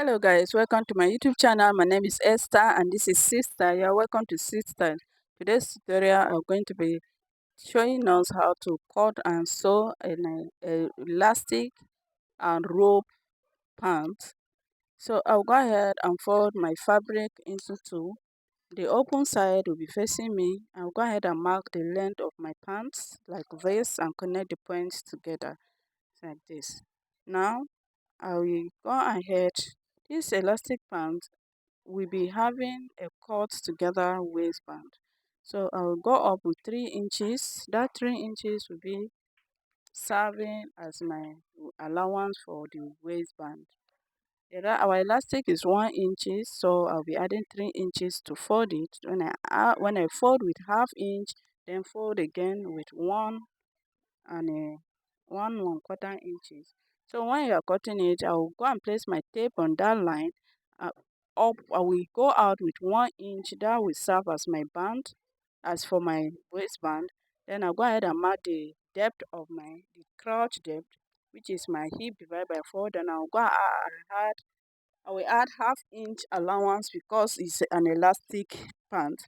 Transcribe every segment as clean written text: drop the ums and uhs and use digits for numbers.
Hello guys, welcome to my YouTube channel. My name is Esther and this is Sister. You're welcome to Sister. Today's tutorial I'm going to be showing us how to cut and sew an elastic and rope pant. So I'll go ahead and fold my fabric into two. The open side will be facing me. I'll go ahead and mark the length of my pants like this and connect the points together like this. Now I will go ahead. This elastic pant will be having a cut together waistband. So I will go up with 3 inches. That 3 inches will be serving as my allowance for the waistband. Our elastic is 1 inches, so I'll be adding 3 inches to fold it. When I fold with half inch, then fold again with 1 1/4 inches. So when you are cutting it, I will go and place my tape on that line. Uh, I will go out with 1 inch. That will serve as my band. As for my waistband, then I'll go ahead and mark the depth of the crotch depth, which is my hip divided by 4. Then I will add half inch allowance because it's an elastic pant.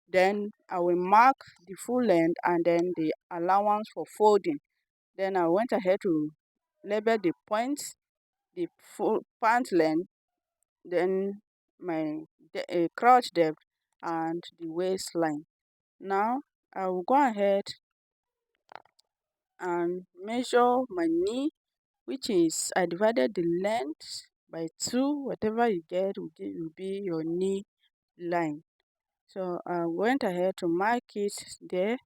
Then I will mark the full length and then the allowance for folding. Then I went ahead to label the points, the full pant length, then my crotch depth and the waistline. Now I will go ahead and measure my knee, which is I divided the length by 2. Whatever you get will be your knee line. So I went ahead to mark it there.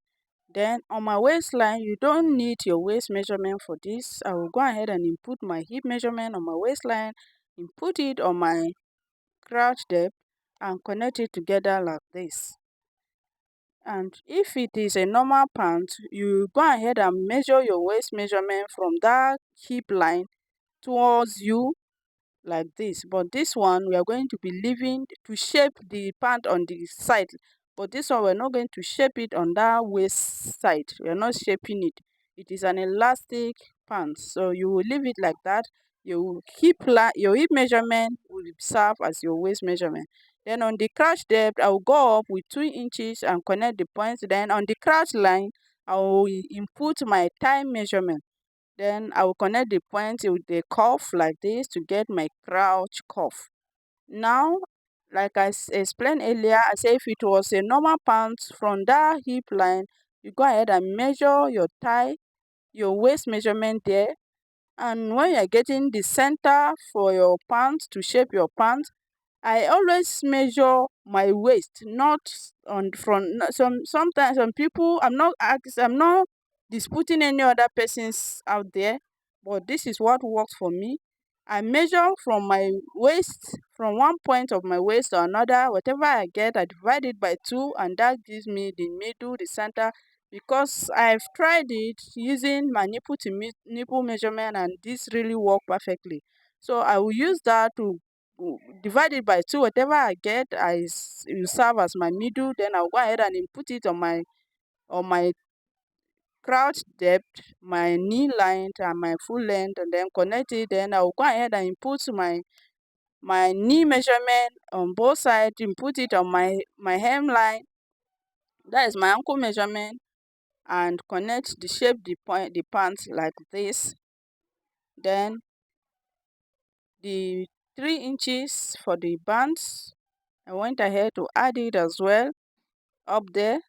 Then on my waistline, you don't need your waist measurement for this. I will go ahead and input my hip measurement on my waistline, input it on my crotch depth and connect it together like this. And if it is a normal pant, you go ahead and measure your waist measurement from that hip line towards you like this. But this one we are going to be leaving to shape the pant on the side, but this one we're not going to shape it on that waist side. We're not shaping it. It is an elastic pant, so you will leave it like that. Your hip measurement will serve as your waist measurement. Then on the crotch depth, I will go up with 2 inches and connect the points. Then on the crotch line, I will input my thigh measurement. Then I will connect the point with the cuff like this to get my crouch cuff. Now, like I explained earlier, I say if it was a normal pant from that hip line, you go ahead and measure your thigh, your waist measurement there. And when you're getting the center for your pant to shape your pant, I always measure my waist, not on front. Sometimes some people, I'm not disputing any other persons out there, but this is what works for me. I measure from my waist, from one point of my waist to another. Whatever I get, I divide it by 2, and that gives me the middle, the center. Because I've tried it using my nipple to nipple measurement, and this really worked perfectly. So I will use that to divide it by 2. Whatever I get, will serve as my middle. Then I'll go ahead and input it on my crouch depth, my knee length and my full length, and then connect it. Then I'll go ahead and input my knee measurement on both sides, input it on my hemline, that is my ankle measurement, and connect the pants like this. Then the 3 inches for the bands, I went ahead to add it as well up there.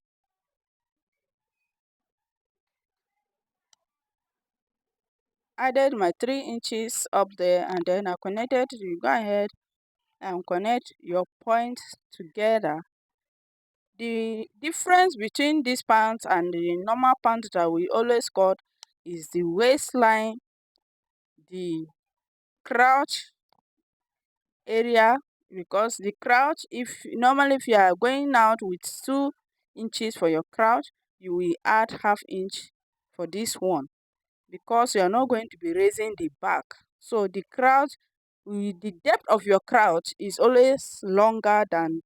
Added my 3 inches up there, and then I connected. You go ahead and connect your points together. The difference between this pant and the normal pant that we always cut is the waistline, the crotch area. Because the crotch, if you are going out with 2 inches for your crotch, you will add half inch for this one, because you are not going to be raising the back. So the depth of your crotch is always longer than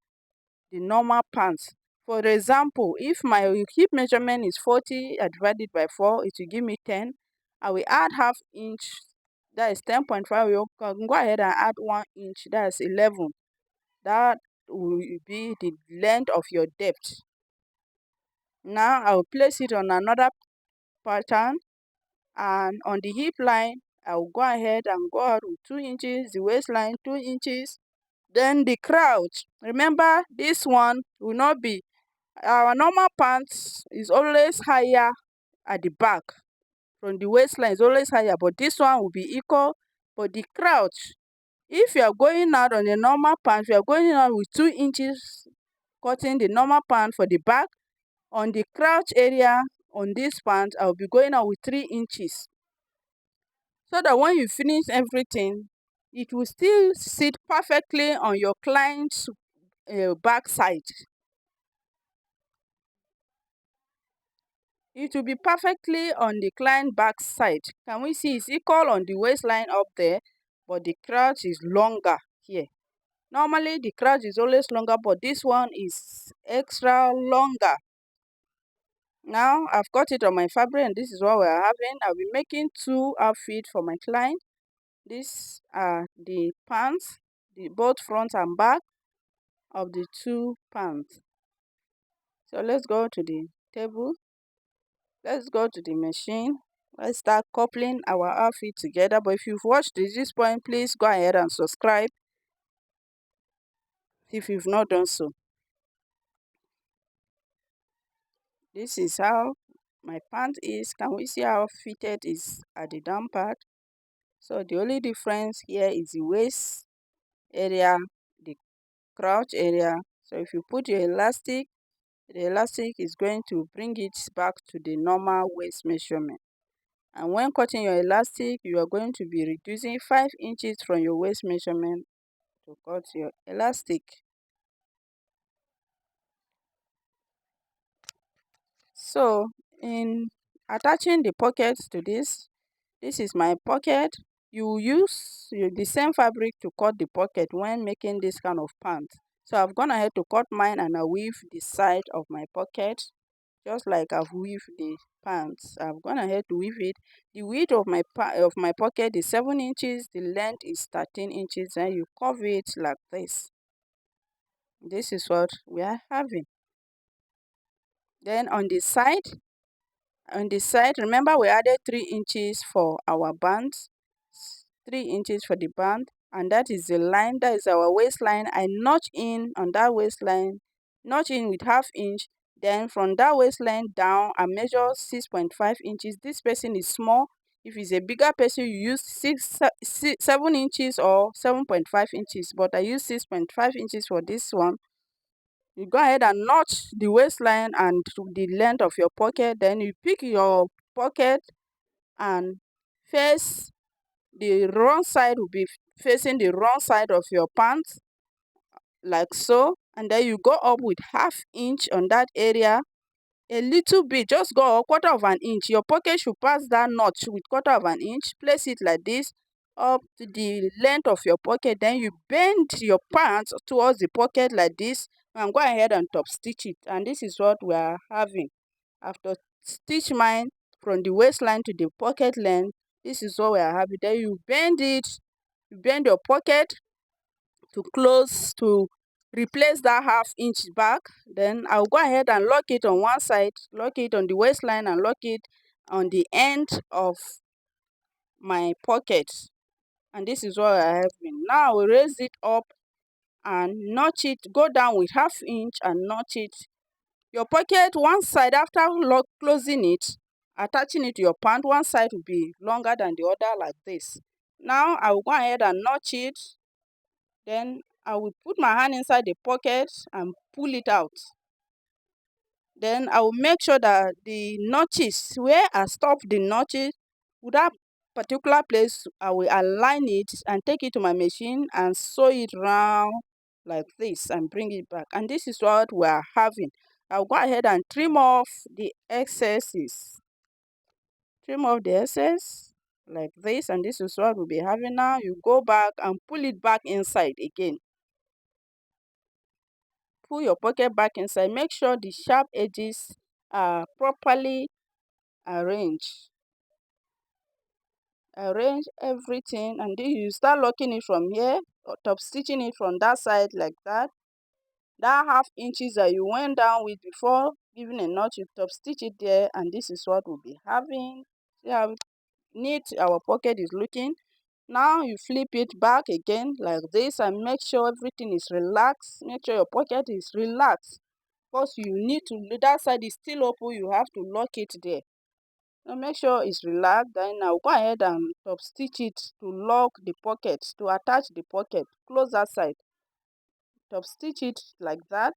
the normal pants. For example, if my hip measurement is 40, I divide it by 4, it will give me 10. I will add half inch, that is 10.5, you can go ahead and add 1 inch, that's 11. That will be the length of your depth. Now I will place it on another pattern, and on the hip line I will go ahead and go out with 2 inches, the waistline 2 inches. Then the crotch, remember this one will not be, our normal pants is always higher at the back from the waistline, is always higher, but this one will be equal. But the crotch, if you are going out on a normal pant, you are going out with 2 inches cutting the normal pant for the back. On the crotch area on this pant, I will be going out with 3 inches, so that when you finish everything, it will still sit perfectly on your client's back side. It will be perfectly on the client back side. Can we see it's equal on the waistline up there, but the crotch is longer here. Normally the crotch is always longer, but this one is extra longer. Now I've cut it on my fabric, and this is what we are having. I'll be making 2 outfits for my client. These are the pants, both front and back of the 2 pants. So let's go to the table. Let's go to the machine. Let's start coupling our outfit together. But if you've watched this point, please go ahead and subscribe if you've not done so. This is how my pant is. Can we see how fitted is at the down part? So the only difference here is the waist area, the crotch area. So if you put your elastic, the elastic is going to bring it back to the normal waist measurement. And when cutting your elastic, you are going to be reducing 5 inches from your waist measurement to cut your elastic. So in attaching the pockets to this is my pocket. You use the same fabric to cut the pocket when making this kind of pants. So I've gone ahead to cut mine, and I weave the side of my pocket just like I've weaved the pants. I've gone ahead to weave it. The width of my pocket is 7 inches. The length is 13 inches. And you curve it like this. This is what we are having. Then on the side, remember we added 3 inches for our bands, 3 inches for the band, and that is the line, that is our waistline. I notch in on that waistline, notch in with ½ inch. Then from that waistline down, I measure 6.5 inches. This person is small. If it's a bigger person, you use 7 inches or 7.5 inches, but I use 6.5 inches for this one. You go ahead and notch the waistline and the length of your pocket. Then you pick your pocket, and face the wrong side will be facing the wrong side of your pants, like so. And then you go up with ½ inch on that area, a little bit, just go a 1/4 inch. Your pocket should pass that notch with 1/4 inch. Place it like this up to the length of your pocket. Then you bend your pants towards the pocket like this, and go ahead and top stitch it. And this is what we are having. After stitch mine from the waistline to the pocket length, this is what we are having. Then you bend it, you bend your pocket to close, to replace that ½ inch back. Then I'll go ahead and lock it on one side, lock it on the waistline, and lock it on the end of my pocket. And this is what I have been. Now we raise it up and notch it, go down with ½ inch and notch it. Your pocket, one side, after closing it, attaching it to your pant, one side will be longer than the other, like this. Now I will go ahead and notch it. Then I will put my hand inside the pocket and pull it out. Then I will make sure that the notches, where I stop the notches, with that particular place, I will align it and take it to my machine and sew it round like this and bring it back. And this is what we are having. I'll go ahead and trim off the excesses. Trim off the excess like this, and this is what we'll be having now. You go back and pull it back inside again. Pull your pocket back inside. Make sure the sharp edges are properly arranged. arrange everything, and then you start locking it from here or top stitching it from that side like that. That half inches that you went down with before giving a knot, you top stitch it there, and this is what we'll be having. See how neat our pocket is looking. Now you flip it back again like this and make sure everything is relaxed. Make sure your pocket is relaxed. Because you need to, that side is still open, you have to lock it there. So make sure it's relaxed. Then now go ahead and top stitch it to lock the pocket, to attach the pocket. Close that side. Top stitch it like that.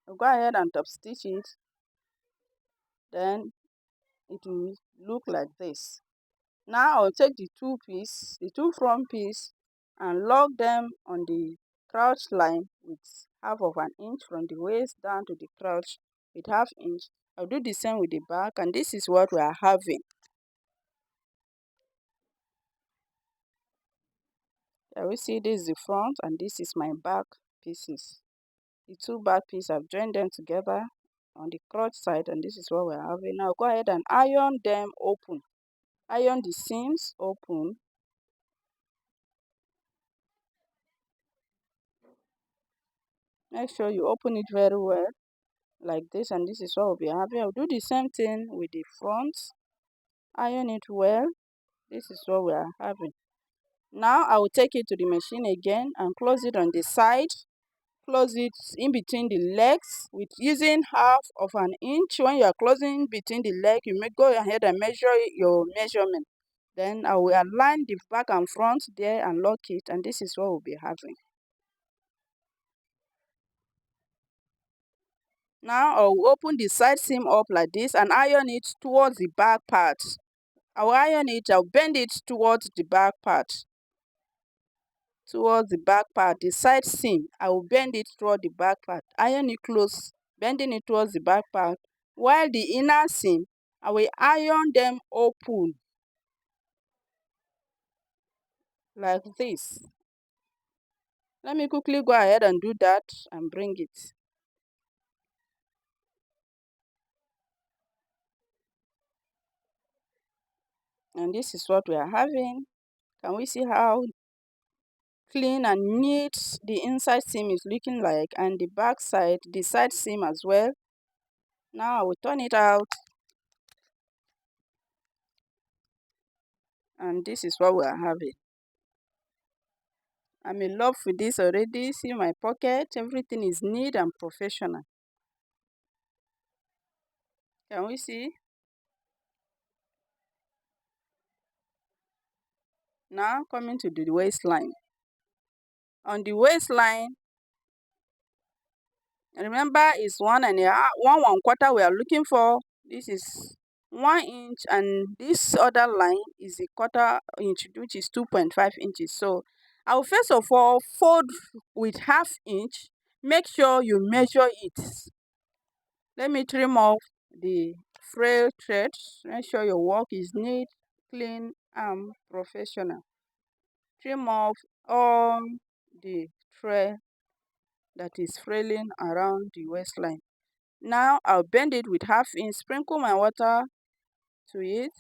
Go ahead and top stitch it. Then it will look like this. Now I'll take the two front piece, and lock them on the crotch line with half of an inch from the waist down to the crotch with half inch. I'll do the same with the back, and this is what we are having. Can we see this is the front and this is my back pieces. The two back pieces, I've joined them together on the crotch side, and this is what we're having. Now go ahead and iron them open. Iron the seams open. Make sure you open it very well like this, and this is what we'll be having. I'll do the same thing with the front. Iron it well. This is what we are having. Now I will take it to the machine again and close it on the side. Close it in between the legs with using half of an inch. When you are closing between the leg, you may go ahead and measure your measurement. Then I will align the back and front there and lock it, and this is what we'll be having. Now I will open the side seam up like this and iron it towards the back part. I will iron it, I'll bend it towards the back part. Towards the back part, the side seam, I will bend it toward the back part. Iron it close, bending it towards the back part. While the inner seam, I will iron them open like this. Let me quickly go ahead and do that and bring it. And this is what we are having. Can we see how clean and neat the inside seam is looking like, and the back side, the side seam as well? Now I will turn it out, and this is what we are having. I'm in love with this already. See my pocket, everything is neat and professional. Can we see? Now coming to the waistline. On the waistline, remember it's 1.5, 1/4 we are looking for. This is 1 inch, and this other line is a 1/4 inch, which is 2.5 inches. So I will first of all fold with half inch. Make sure you measure it. Let me trim off the frail threads. Make sure your work is neat, clean, and professional. Trim off all the thread that is frailing around the waistline. Now I'll bend it with half inch, sprinkle my water to it,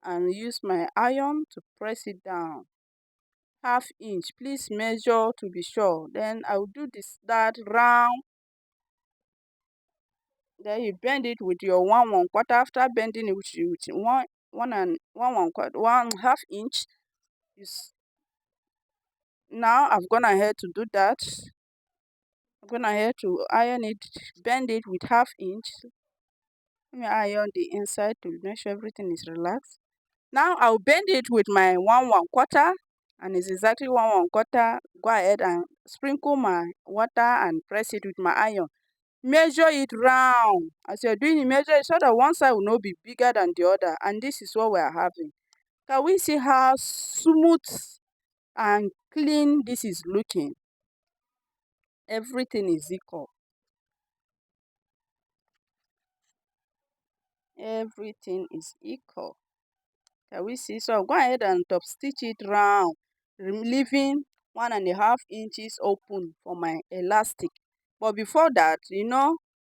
and use my iron to press it down. Half inch, please measure to be sure. Then I'll do that round. Then you bend it with your 1/4. After bending it with one half inch, now I've gone ahead to do that. I'm going ahead to iron it, bend it with half inch. Let me iron the inside to make sure everything is relaxed. Now I'll bend it with my 1/4, and it's exactly 1/4. Go ahead and sprinkle my water and press it with my iron. Measure it round. As you're doing it, measure it so that one side will not be bigger than the other. And this is what we are having. Can we see how smooth and clean this is looking? Everything is equal. Everything is equal. Can we see? So go ahead and top stitch it round, leaving 1.5 inches open for my elastic. But before that,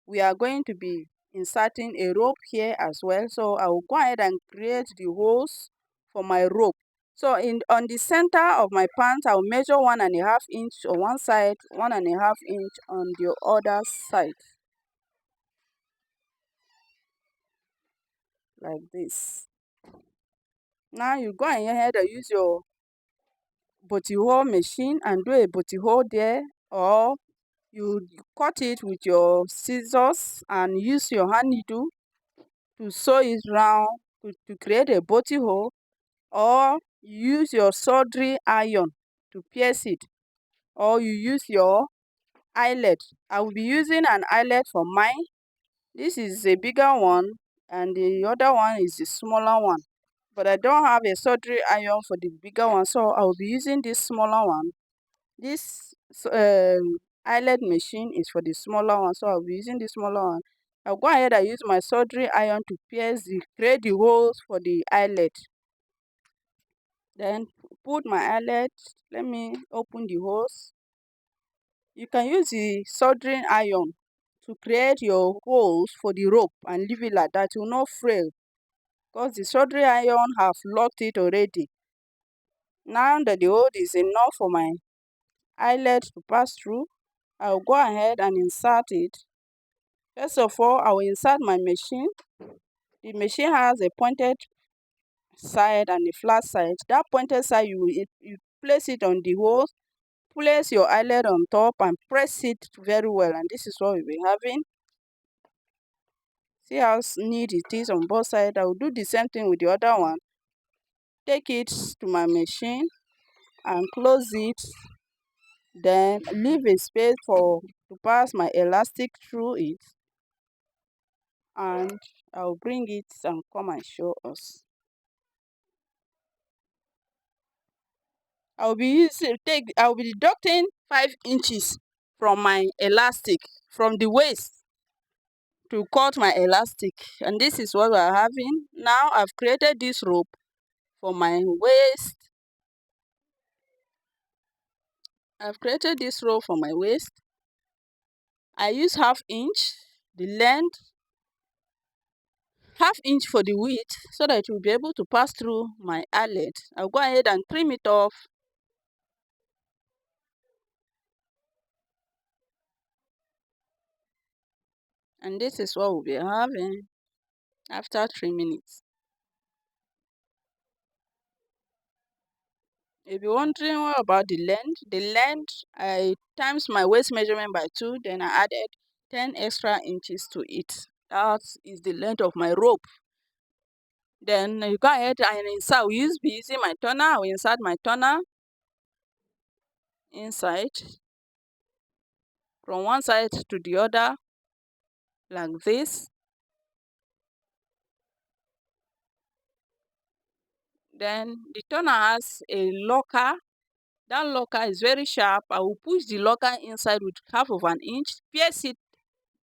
we are going to be inserting a rope here as well. So I will go ahead and create the holes for my rope. So on the center of my pants, I will measure 1.5 inch on one side, 1.5 inch on the other side, like this. Now you go ahead and use your buttonhole machine and do a buttonhole there, or you cut it with your scissors and use your hand needle to sew it round to create a buttonhole, or you use your soldering iron to pierce it, or you use your eyelet. I will be using an eyelet for mine. This is a bigger one and the other one is the smaller one, but I don't have a soldering iron for the bigger one, so I will be using this smaller one. This eyelet machine is for the smaller one, so I'll be using the smaller one. I'll go ahead and use my soldering iron to create the holes for the eyelet. Then put my eyelet. Let me open the holes. You can use the soldering iron to create your holes for the rope and leave it like that. It will not frail because the soldering iron have locked it already. Now that the hole is enough for my eyelet to pass through, I'll go ahead and insert it. First of all, I will insert my machine. The machine has a pointed side and a flat side. That pointed side, you place it on the hole, place your eyelet on top and press it very well, and this is what we'll be having. See how neat it is on both sides. I will do the same thing with the other one. Take it to my machine and close it, then leave a space to pass my elastic through it, and I'll bring it and come and show us. I'll be deducting 5 inches from my elastic, from the waist, to cut my elastic, and this is what we're having. Now I've created this rope for my waist. I've created this rope for my waist. I use 1/2 inch, the length, 1/2 inch for the width, so that it will be able to pass through my eyelet. I'll go ahead and trim it off. And this is what we'll be having after trimming it. If you're wondering what about the length, I times my waist measurement by 2, then I added 10 extra inches to it. That is the length of my rope. Then you go ahead and insert. We be using my turner. I will insert my turner inside from one side to the other, like this. Then the turner has a locker. That locker is very sharp. I will push the locker inside with 1/2 inch, pierce it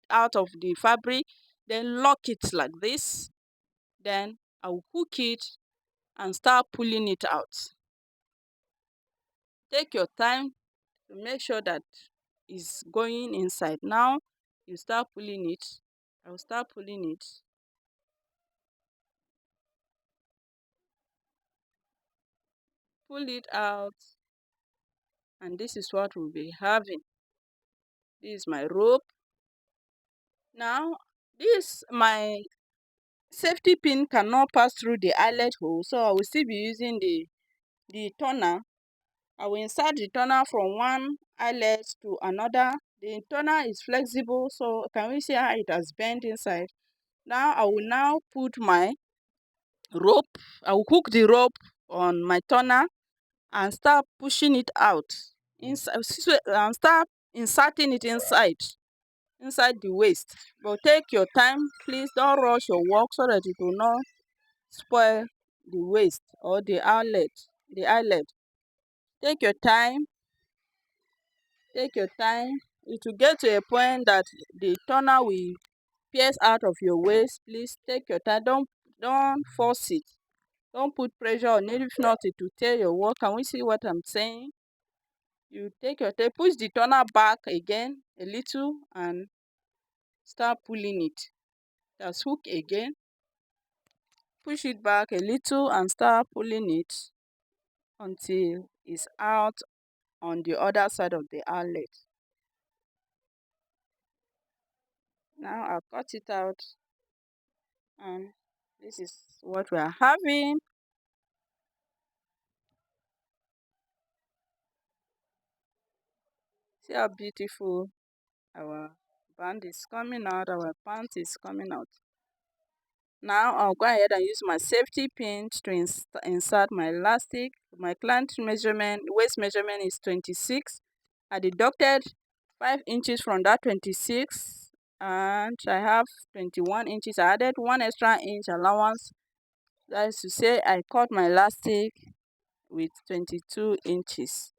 out of the fabric, then lock it like this. Then I will hook it and start pulling it out. Take your time to make sure that it's going inside. Now you start pulling it. I will start pulling it. Pull it out, and this is what we'll be having. This is my rope. Now my safety pin cannot pass through the eyelet hole, so I will still be using the turner. I will insert the turner from one eyelet to another. The turner is flexible, so can we see how it has bent inside? Now I will put my rope. I will hook the rope on my turner and start pushing it out inside, and start inserting it inside the waist. But take your time, please don't rush your work so that it will not spoil the waist or the eyelet. Take your time. Take your time. It will get to a point that the turner will pierce out of your waist. Please take your time. Don't force it. Don't put pressure on it. If not, it will tear your work. Can we see what I'm saying? You take your time. Push the turner back again a little and start pulling it. Just hook again, push it back a little and start pulling it until it's out on the other side of the outlet. Now I'll cut it out, and this is what we are having. See how beautiful our band is coming out, our pant is coming out. Now I'll go ahead and use my safety pin to insert my elastic. My client measurement, waist measurement is 26. I deducted 5 inches from that 26, and I have 21 inches. I added 1 extra inch allowance. That is to say I cut my elastic with 22 inches.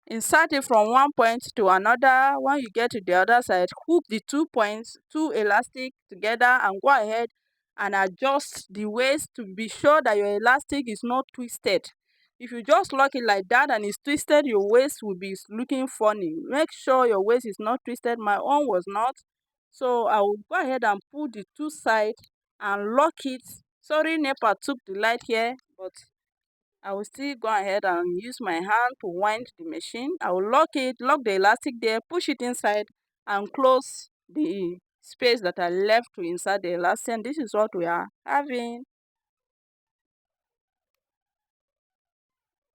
Insert it from one point to another. When you get to the other side, hook the 2 points, two elastic together, and go ahead and adjust the waist to be sure that your elastic is not twisted. If you just lock it like that and it's twisted, your waist will be looking funny. Make sure your waist is not twisted. My own was not. So I will go ahead and pull the two sides and lock it. Sorry, NEPA took the light here, but I will still go ahead and use my hand to wind the machine. I will lock it, lock the elastic there, push it inside, and close the space that I left to insert the elastic. And this is what we are having.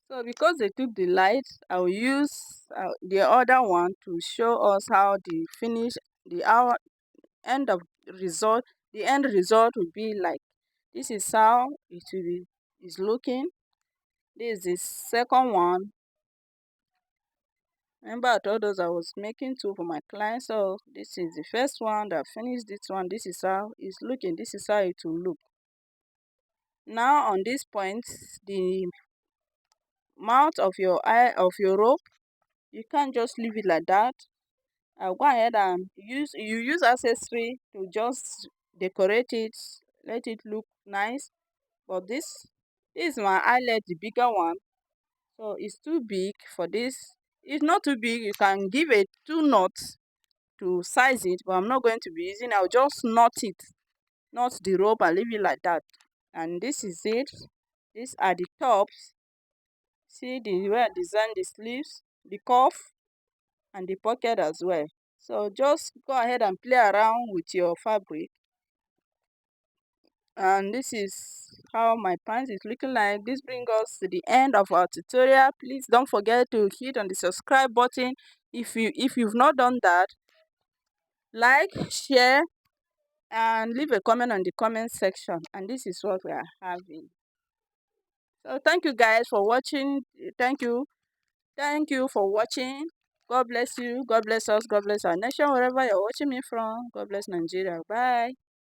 So because they took the light, I will use the other one to show us how the finish, the our end of result, the end result will be like. This is how it will be is looking. This is the second one. Remember, I told us I was making two for my client. So this is the first one that finished this one. This is how it's looking. This is how it will look. Now on this point, the mouth of your rope, you can't just leave it like that. I'll go ahead and use accessory to just decorate it, let it look nice. But this is my eyelet, the bigger one. So it's too big for this. It's not too big. You can give it 2 knots to size it, but I'm not going to be using. I'll just knot it, knot the rope and leave it like that. And this is it. These are the tops. See the way I designed the sleeves, the cuff, and the pocket as well. So just go ahead and play around with your fabric. And this is how my pants is looking like. This brings us to the end of our tutorial. Please don't forget to hit on the subscribe button if you've not done that. Like, share, and leave a comment on the comment section. And this is what we are having. So thank you guys for watching. Thank you for watching. God bless you. God bless us. God bless our nation, wherever you're watching me from. God bless Nigeria. Bye.